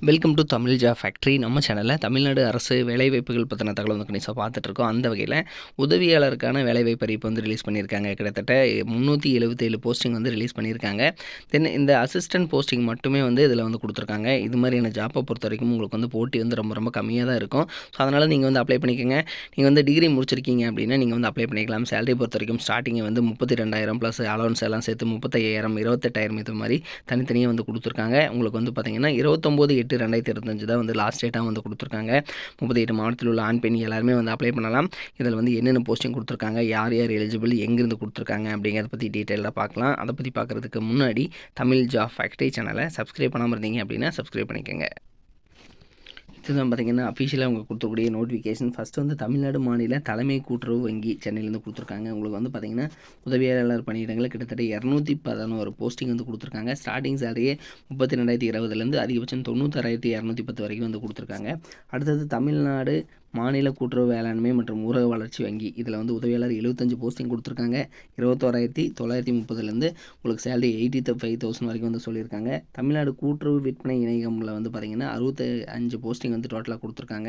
Welcome to Tamil job factory. நம்ம சேனலில் தமிழ்நாடு அரசு வேலைவாய்ப்புகள் பற்றின தகவல் வந்து கணிசாக பார்த்துட்ருக்கோம். அந்த வகையில் உதவியாளருக்கான வேலைவாய்ப்பு அறிவிப்பு வந்து ரிலீஸ் பண்ணியிருக்காங்க. கிட்டத்தட்ட 377 போஸ்டிங் வந்து ரிலீஸ் பண்ணியிருக்காங்க. தென் இந்த அசிஸ்டன்ட் போஸ்டிங் மட்டுமே வந்து இதில் வந்து கொடுத்துருக்காங்க. இது மாதிரியான ஜாப்பை பொறுத்த வரைக்கும் உங்களுக்கு வந்து போட்டி வந்து ரொம்ப ரொம்ப கம்மியாக தான் இருக்கும். ஸோ அதனால் நீங்கள் வந்து அப்ளை பண்ணிக்கோங்க. நீங்கள் வந்து டிகிரி முடிச்சிருக்கீங்க அப்படின்னா நீங்கள் வந்து அப்ளை பண்ணிக்கலாம். சேலரி பொறுத்த வரைக்கும் ஸ்டார்டிங் வந்து 32,000 ப்ளஸ் அலவன்ஸ் எல்லாம் சேர்த்து 35,000, 28,000 இது மாதிரி தனித்தனியாக வந்து கொடுத்துருக்காங்க. உங்களுக்கு வந்து பார்த்தீங்கன்னா 29/8/2025 தான் வந்து லாஸ்ட் டேட்டாக வந்து கொடுத்துருக்காங்க. 38 மாவட்டத்தில் உள்ள ஆண் பெண் எல்லாருமே வந்து அப்ளை பண்ணலாம். இதில் வந்து என்னென்ன போஸ்டிங் கொடுத்துருக்காங்க, யார் யார் எலிஜிபிள், எங்கேருந்து கொடுத்துருக்காங்க அப்படிங்கிறத பற்றி டீட்டெயிலாக பார்க்கலாம். அதை பற்றி பார்க்குறதுக்கு முன்னாடி தமிழ் ஜாப் ஃபேக்ட்ரி சேனலை சப்ஸ்கிரைப் பண்ணாமல் இருந்தீங்க அப்படின்னா சப்ஸ்கிரைப் பண்ணிக்கோங்க. இதுதான் பார்த்திங்கன்னா அஃபிஷியலாக அவங்க கொடுத்துக்கூடிய நோட்டிஃபிகேஷன். ஃபஸ்ட்டு வந்து தமிழ்நாடு மாநில தலைமை கூட்டுறவு வங்கி சென்னையிலேருந்து கொடுத்துருக்காங்க. உங்களுக்கு வந்து பார்த்திங்கன்னா உதவியாளர் பணியிடங்கள் கிட்டத்தட்ட 211 போஸ்டிங் வந்து கொடுத்துருக்காங்க. ஸ்டார்டிங் சேலரியே 32,020 அதிகபட்சம் 96,210 வரைக்கும் வந்து கொடுத்துருக்காங்க. அடுத்தது தமிழ்நாடு மாநில கூட்டுறவு வேளாண்மை மற்றும் ஊரக வளர்ச்சி வங்கி, இதில் வந்து உதவியாளர் 75 போஸ்டிங் கொடுத்துருக்காங்க. 21,930 உங்களுக்கு சேலரி 85,000 வரைக்கும் வந்து சொல்லியிருக்காங்க. தமிழ்நாடு கூட்டுறவு விற்பனை இணையகமில் வந்து பார்த்திங்கன்னா 65 போஸ்டிங் வந்து டோட்டலாக கொடுத்துருக்காங்க.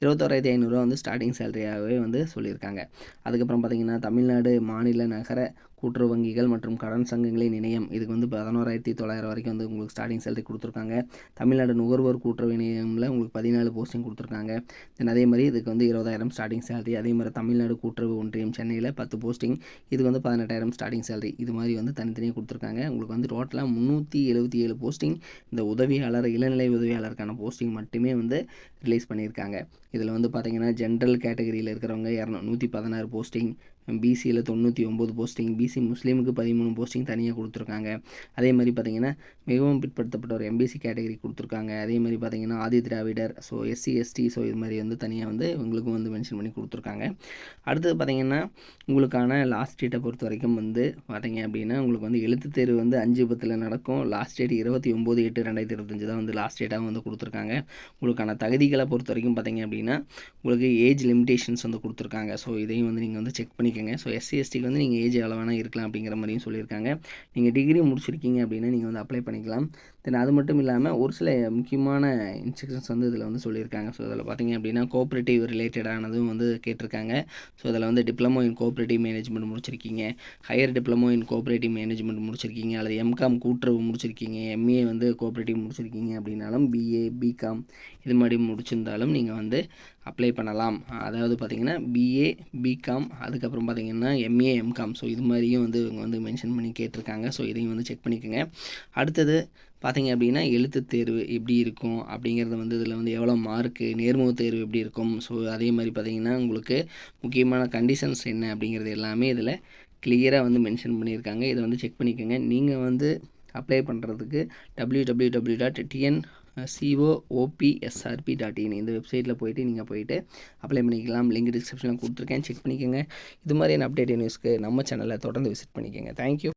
21,500 வந்து ஸ்டார்டிங் சேலரியாகவே வந்து சொல்லியிருக்காங்க. அதுக்கப்புறம் பார்த்திங்கன்னா தமிழ்நாடு மாநில நகர கூட்டுறவு வங்கிகள் மற்றும் கடன் சங்கங்களின் இணையம், இதுக்கு வந்து 11,900 வரைக்கும் வந்து உங்களுக்கு ஸ்டார்டிங் சேலரி கொடுத்துருக்காங்க. தமிழ்நாடு நுகர்வோர் கூட்டுறவு இணையமில் உங்களுக்கு 14 போஸ்டிங் கொடுத்துருக்காங்க. தென் அதே மாதிரி இதுக்கு வந்து 20,000 ஸ்டார்டிங் சேலரி. அதே மாதிரி தமிழ்நாடு கூட்டுறவு ஒன்றியம் சென்னையில் 10 போஸ்டிங், இதுக்கு வந்து 18,000 ஸ்டார்டிங் சேலரி. இது மாதிரி வந்து தனித்தனியாக கொடுத்துருக்காங்க. உங்களுக்கு வந்து டோட்டலாக 377 போஸ்டிங் இந்த உதவியாளர், இளநிலை உதவியாளருக்கான போஸ்டிங் மட்டுமே வந்து ரிலீஸ் பண்ணியிருக்காங்க. இதில் வந்து பார்த்திங்கன்னா ஜென்ரல் கேட்டகரியில் இருக்கிறவங்க 116 போஸ்டிங், பிசியில் 99 போஸ்டிங், பிசி முஸ்லீமுக்கு 13 போஸ்டிங் தனியாக கொடுத்துருக்காங்க. அதே மாதிரி பார்த்திங்கன்னா மிகவும் பிற்படுத்தப்பட்ட ஒரு எம்பிசி கேட்டகரி கொடுத்துருக்காங்க. அதே மாதிரி பார்த்திங்கன்னா Adi Dravidar, so SC ST, so இது மாதிரி வந்து தனியாக வந்து உங்களுக்கும் வந்து மென்ஷன் பண்ணி கொடுத்துருக்காங்க. அடுத்தது பார்த்திங்கன்னா உங்களுக்கான லாஸ்ட் டேட்டை பொறுத்த வரைக்கும் வந்து பார்த்திங்க அப்படின்னா உங்களுக்கு வந்து எழுத்துத் தேர்வு வந்து 5/10 நடக்கும். லாஸ்ட் டேட் 29/8/2025 தான் வந்து லாஸ்ட் டேட்டாக வந்து கொடுத்துருக்காங்க. உங்களுக்கான தகுதிகளை பொறுத்த வரைக்கும் பார்த்திங்க அப்படின்னா உங்களுக்கு ஏஜ் லிமிடேஷன்ஸ் வந்து கொடுத்துருக்காங்க. ஸோ இதையும் வந்து நீங்கள் வந்து செக் பண்ணி ஸோ எஸ்சி எஸ்டிக்கு வந்து நீங்கள் ஏஜ் எவ்வளோ வேணால் இருக்கலாம் அப்படிங்கிற மாதிரியும் சொல்லியிருக்காங்க. நீங்கள் டிகிரி முடிச்சிருக்கீங்க அப்படின்னா நீங்கள் வந்து அப்ளை பண்ணிக்கலாம். தென் அது மட்டும் இல்லாமல் ஒரு சில முக்கியமான இன்ஸ்ட்ரக்ஷன்ஸ் வந்து இதில் வந்து சொல்லியிருக்காங்க. ஸோ இதில் பார்த்திங்க அப்படின்னா கோஆப்ரேட்டிவ் ரிலேட்டடானதும் வந்து கேட்டிருக்காங்க. ஸோ இதில் வந்து டிப்ளமோ இன் கோஆப்ரேட்டிவ் மேனேஜ்மெண்ட் முடிச்சிருக்கீங்க, higher diploma in cooperative management முடிச்சிருக்கீங்க, அல்லது எம்காம் கூட்டுறவு முடிச்சிருக்கீங்க, எம்ஏ வந்து கோஆப்ரேட்டிவ் முடிச்சிருக்கீங்க அப்படின்னாலும், பிஏ பிகாம் இது மாதிரி முடிச்சிருந்தாலும் நீங்கள் வந்து அப்ளை பண்ணலாம். அதாவது பார்த்திங்கன்னா பிஏ பிகாம், அதுக்கப்புறம் பார்த்திங்கன்னா எம்ஏ எம்காம், ஸோ இது மாதிரியும் வந்து இவங்க வந்து மென்ஷன் பண்ணி கேட்டிருக்காங்க. ஸோ இதையும் வந்து செக் பண்ணிக்கோங்க. அடுத்தது பார்த்திங்க அப்படின்னா எழுத்துத் தேர்வு எப்படி இருக்கும் அப்படிங்கிறது வந்து இதில் வந்து எவ்வளோ மார்க்கு, நேர்முகத் தேர்வு எப்படி இருக்கும், ஸோ அதே மாதிரி பார்த்திங்கன்னா உங்களுக்கு முக்கியமான கண்டிஷன்ஸ் என்ன அப்படிங்கிறது எல்லாமே இதில் கிளியராக வந்து மென்ஷன் பண்ணியிருக்காங்க. இதை வந்து செக் பண்ணிக்கோங்க. நீங்கள் வந்து அப்ளை பண்ணுறதுக்கு www.tncopsrp.in இந்த வெப்சைட்டில் போய்ட்டு அப்ளை பண்ணிக்கலாம். லிங்க் டிஸ்கிரிப்ஷனில் கொடுத்துருக்கேன், செக் பண்ணிக்கோங்க. இது மாதிரியான அப்டேட் நியூஸ்க்கு நம்ம சேனலை தொடர்ந்து விசிட் பண்ணிக்கோங்க. தேங்க்யூ.